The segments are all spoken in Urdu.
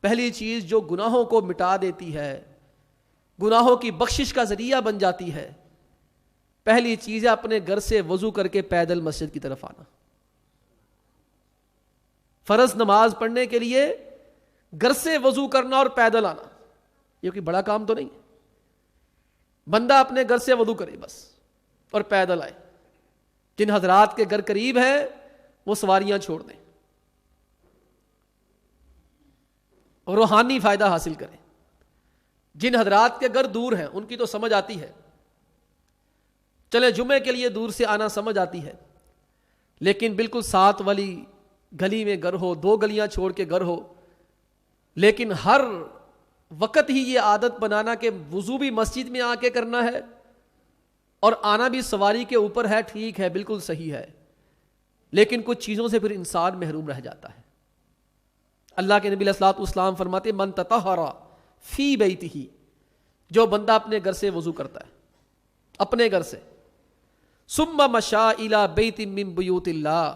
پہلی چیز جو گناہوں کو مٹا دیتی ہے، گناہوں کی بخشش کا ذریعہ بن جاتی ہے، پہلی چیز ہے اپنے گھر سے وضو کر کے پیدل مسجد کی طرف آنا۔ فرض نماز پڑھنے کے لیے گھر سے وضو کرنا اور پیدل آنا، یہ کوئی بڑا کام تو نہیں۔ بندہ اپنے گھر سے وضو کرے بس اور پیدل آئے۔ جن حضرات کے گھر قریب ہیں وہ سواریاں چھوڑ دیں اور روحانی فائدہ حاصل کریں۔ جن حضرات کے گھر دور ہیں ان کی تو سمجھ آتی ہے، چلے جمعے کے لیے دور سے آنا سمجھ آتی ہے، لیکن بالکل ساتھ والی گلی میں گھر ہو، 2 گلیاں چھوڑ کے گھر ہو، لیکن ہر وقت ہی یہ عادت بنانا کہ وضو بھی مسجد میں آ کے کرنا ہے اور آنا بھی سواری کے اوپر ہے، ٹھیک ہے، بالکل صحیح ہے، لیکن کچھ چیزوں سے پھر انسان محروم رہ جاتا ہے۔ اللہ کے نبی علیہ الصلوۃ والسلام فرماتے من تطہر فی بیتہ، جو بندہ اپنے گھر سے وضو کرتا ہے، اپنے گھر سے، ثم مشى الی بیت من بیوت اللہ،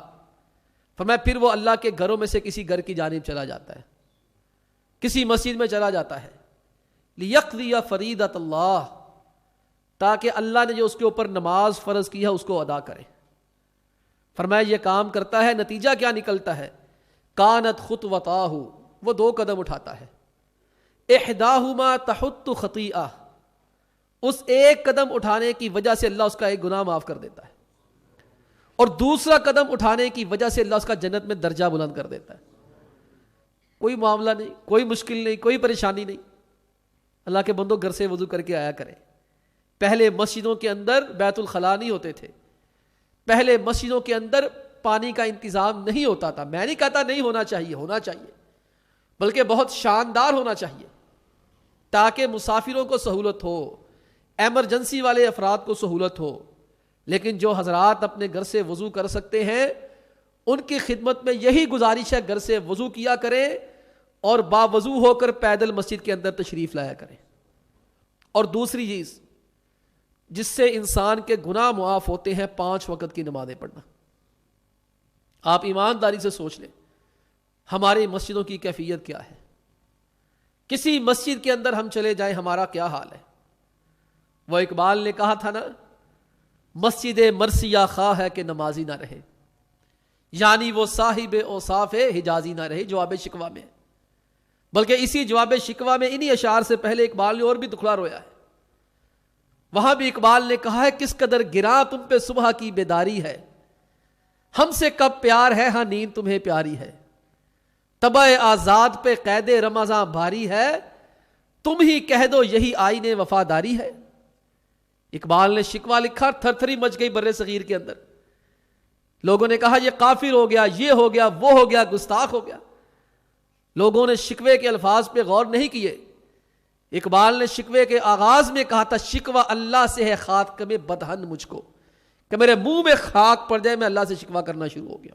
فرمایا پھر وہ اللہ کے گھروں میں سے کسی گھر کی جانب چلا جاتا ہے، کسی مسجد میں چلا جاتا ہے، لیقضی فریضۃ اللہ، تاکہ اللہ نے جو اس کے اوپر نماز فرض کی ہے اس کو ادا کرے۔ فرمایا یہ کام کرتا ہے، نتیجہ کیا نکلتا ہے؟ کانت خطوتاہ، وہ 2 قدم اٹھاتا ہے، احداہما تحط خطیئہ، اس ایک قدم اٹھانے کی وجہ سے اللہ اس کا ایک گناہ معاف کر دیتا ہے، اور دوسرا قدم اٹھانے کی وجہ سے اللہ اس کا جنت میں درجہ بلند کر دیتا ہے۔ کوئی معاملہ نہیں، کوئی مشکل نہیں، کوئی پریشانی نہیں۔ اللہ کے بندوں گھر سے وضو کر کے آیا کریں۔ پہلے مسجدوں کے اندر بیت الخلاء نہیں ہوتے تھے، پہلے مسجدوں کے اندر پانی کا انتظام نہیں ہوتا تھا۔ میں نہیں کہتا نہیں ہونا چاہیے، ہونا چاہیے، بلکہ بہت شاندار ہونا چاہیے، تاکہ مسافروں کو سہولت ہو، ایمرجنسی والے افراد کو سہولت ہو۔ لیکن جو حضرات اپنے گھر سے وضو کر سکتے ہیں ان کی خدمت میں یہی گزارش ہے، گھر سے وضو کیا کریں اور باوضو ہو کر پیدل مسجد کے اندر تشریف لایا کریں۔ اور دوسری چیز جس سے انسان کے گناہ معاف ہوتے ہیں، 5 وقت کی نمازیں پڑھنا۔ آپ ایمانداری سے سوچ لیں ہماری مسجدوں کی کیفیت کیا ہے۔ کسی مسجد کے اندر ہم چلے جائیں ہمارا کیا حال ہے۔ وہ اقبال نے کہا تھا نا، مسجد مرثیہ خواہ ہے کہ نمازی نہ رہے، یعنی وہ صاحب اوصاف حجازی نہ رہے، جواب شکوہ میں۔ بلکہ اسی جواب شکوہ میں انہی اشعار سے پہلے اقبال نے اور بھی دکھلا رویا ہے۔ وہاں بھی اقبال نے کہا ہے کس قدر گراں تم پہ صبح کی بیداری ہے، ہم سے کب پیار ہے ہاں نیند تمہیں پیاری ہے، طبع آزاد پہ قید رمضاں بھاری ہے، تم ہی کہہ دو یہی آئین وفاداری ہے۔ اقبال نے شکوہ لکھا، تھر تھری مچ گئی بر صغیر کے اندر۔ لوگوں نے کہا یہ کافر ہو گیا، یہ ہو گیا، وہ ہو گیا، گستاخ ہو گیا۔ لوگوں نے شکوے کے الفاظ پہ غور نہیں کیے۔ اقبال نے شکوے کے آغاز میں کہا تھا شکوہ اللہ سے ہے خاتم بدہن مجھ کو، کہ میرے منہ میں خاک پڑ جائے میں اللہ سے شکوہ کرنا شروع ہو گیا۔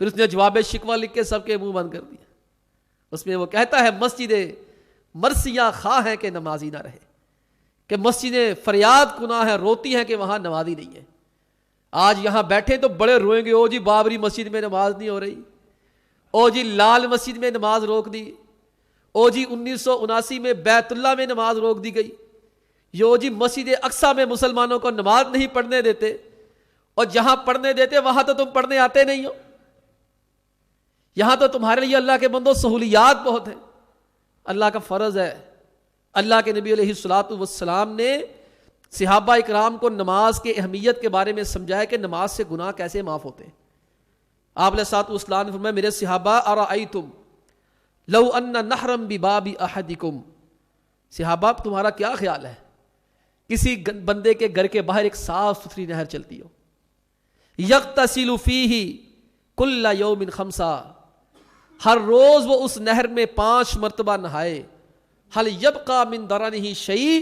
پھر اس نے جواب شکوہ لکھ کے سب کے منہ بند کر دیا۔ اس میں وہ کہتا ہے مسجد مرثیہ خواہ ہے کہ نمازی نہ رہے، کہ مسجدیں فریاد کناں ہے، روتی ہیں کہ وہاں نمازی نہیں ہے۔ آج یہاں بیٹھے تو بڑے روئیں گے، او جی بابری مسجد میں نماز نہیں ہو رہی، او جی لال مسجد میں نماز روک دی، او جی 1979 میں بیت اللہ میں نماز روک دی گئی، او جی مسجد اقصیٰ میں مسلمانوں کو نماز نہیں پڑھنے دیتے، اور جہاں پڑھنے دیتے وہاں تو تم پڑھنے آتے نہیں ہو۔ یہاں تو تمہارے لیے اللہ کے بندوں سہولیات بہت ہیں۔ اللہ کا فرض ہے، اللہ کے نبی علیہ الصلوۃ والسلام نے صحابہ اکرام کو نماز کے اہمیت کے بارے میں سمجھایا کہ نماز سے گناہ کیسے معاف ہوتے ہیں۔ آپ علیہ الصلوۃ والسلام نے فرمایا میرے صحابہ ارأیتم لو ان نہرم بباب احدکم، صحابہ تمہارا کیا خیال ہے کسی بندے کے گھر کے باہر ایک صاف ستھری نہر چلتی ہو، یغتسل فیہ کل یوم 5، ہر روز وہ اس نہر میں 5 مرتبہ نہائے، حل یبقى من درنہ شیء،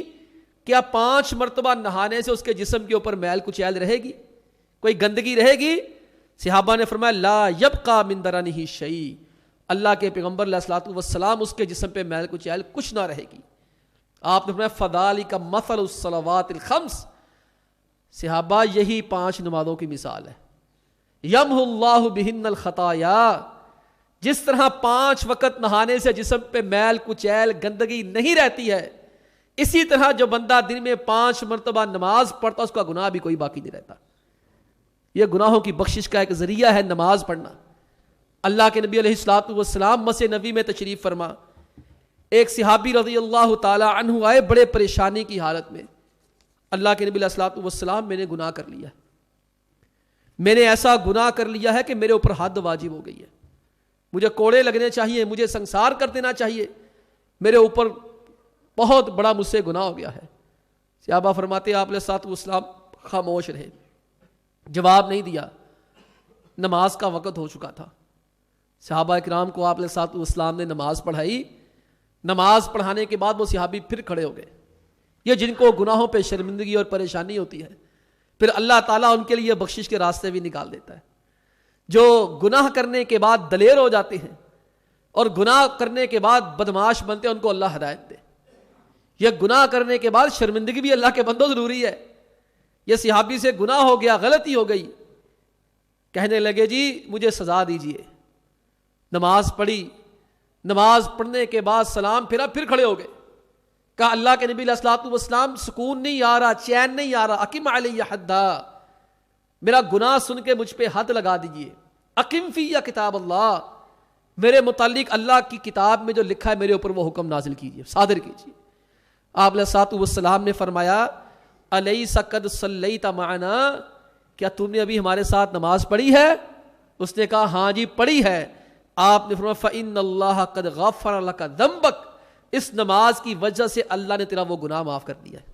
کیا 5 مرتبہ نہانے سے اس کے جسم کے اوپر میل کچیل رہے گی، کوئی گندگی رہے گی؟ صحابہ نے فرمایا لا یبقى من درنہ شیء، اللہ کے پیغمبر علیہ الصلوۃ والسلام اس کے جسم پہ میل کچیل کچھ نہ رہے گی۔ آپ نے فرمایا فذلک مثل الصلوات الخمس، صحابہ یہی 5 نمازوں کی مثال ہے، یمحو اللہ بہن الخطایا، جس طرح 5 وقت نہانے سے جسم پہ میل کچیل گندگی نہیں رہتی ہے، اسی طرح جو بندہ دن میں 5 مرتبہ نماز پڑھتا اس کا گناہ بھی کوئی باقی نہیں رہتا۔ یہ گناہوں کی بخشش کا ایک ذریعہ ہے نماز پڑھنا۔ اللہ کے نبی علیہ الصلوۃ والسلام مسجد نبی میں تشریف فرما، ایک صحابی رضی اللہ تعالی عنہ آئے بڑے پریشانی کی حالت میں، اللہ کے نبی علیہ الصلوۃ والسلام میں نے گناہ کر لیا ہے، میں نے ایسا گناہ کر لیا ہے کہ میرے اوپر حد واجب ہو گئی ہے، مجھے کوڑے لگنے چاہیے، مجھے سنسار کر دینا چاہیے، میرے اوپر بہت بڑا مجھ سے گناہ ہو گیا ہے۔ صحابہ فرماتے آپ علیہ الصلوۃ والسلام خاموش رہے، جواب نہیں دیا، نماز کا وقت ہو چکا تھا۔ صحابہ اکرام کو آپ علیہ الصلوۃ والسلام نے نماز پڑھائی، نماز پڑھانے کے بعد وہ صحابی پھر کھڑے ہو گئے۔ یہ جن کو گناہوں پہ شرمندگی اور پریشانی ہوتی ہے، پھر اللہ تعالیٰ ان کے لیے بخشش کے راستے بھی نکال دیتا ہے۔ جو گناہ کرنے کے بعد دلیر ہو جاتے ہیں اور گناہ کرنے کے بعد بدمعاش بنتے ہیں، ان کو اللہ ہدایت دے۔ یہ گناہ کرنے کے بعد شرمندگی بھی اللہ کے بندوں ضروری ہے۔ یہ صحابی سے گناہ ہو گیا، غلطی ہو گئی، کہنے لگے جی مجھے سزا دیجئے۔ نماز پڑھی، نماز پڑھنے کے بعد سلام پھرا، پھر کھڑے ہو گئے، کہا اللہ کے نبی علیہ الصلوۃ والسلام سکون نہیں آ رہا، چین نہیں آ رہا، اقم علی حدا، میرا گناہ سن کے مجھ پہ حد لگا دیجئے، اقم فی کتاب اللہ، میرے متعلق اللہ کی کتاب میں جو لکھا ہے میرے اوپر وہ حکم نازل کیجئے، صادر کیجئے۔ آپ علیہ الصلوۃ والسلام نے فرمایا الیس قد صلیت معنا، کیا تم نے ابھی ہمارے ساتھ نماز پڑھی ہے؟ اس نے کہا ہاں جی پڑھی ہے۔ آپ نے فرمایا فإن اللہ قد غفر لک ذنبک، اس نماز کی وجہ سے اللہ نے تیرا وہ گناہ معاف کر دیا ہے۔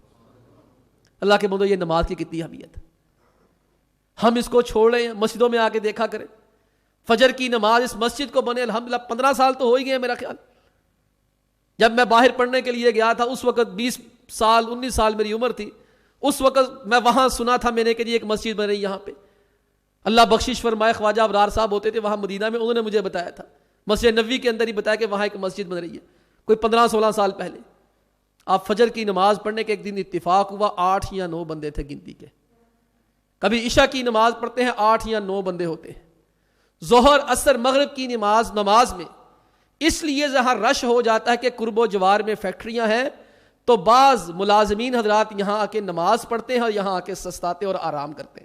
اللہ کے بندو یہ نماز کی کتنی اہمیت ہے، ہم اس کو چھوڑ رہے ہیں۔ مسجدوں میں آ کے دیکھا کریں، فجر کی نماز اس مسجد کو بنے الحمدللہ 15 سال تو ہو ہی گئے میرا خیال۔ جب میں باہر پڑھنے کے لیے گیا تھا اس وقت 20 سال 19 سال میری عمر تھی، اس وقت میں وہاں سنا تھا میں نے کہ یہ ایک مسجد بن رہی یہاں پہ، اللہ بخشش فرمائے خواجہ ابرار صاحب ہوتے تھے وہاں مدینہ میں، انہوں نے مجھے بتایا تھا، مسجد نبوی کے اندر ہی بتایا کہ وہاں ایک مسجد بن رہی ہے، کوئی 15-16 سال پہلے۔ آپ فجر کی نماز پڑھنے کے ایک دن اتفاق ہوا 8 یا 9 بندے تھے گنتی کے، کبھی عشاء کی نماز پڑھتے ہیں 8 یا 9 بندے ہوتے ہیں، ظہر عصر مغرب کی نماز میں اس لیے جہاں رش ہو جاتا ہے کہ قرب و جوار میں فیکٹریاں ہیں، تو بعض ملازمین حضرات یہاں آ کے نماز پڑھتے ہیں اور یہاں آ کے سستاتے اور آرام کرتے ہیں۔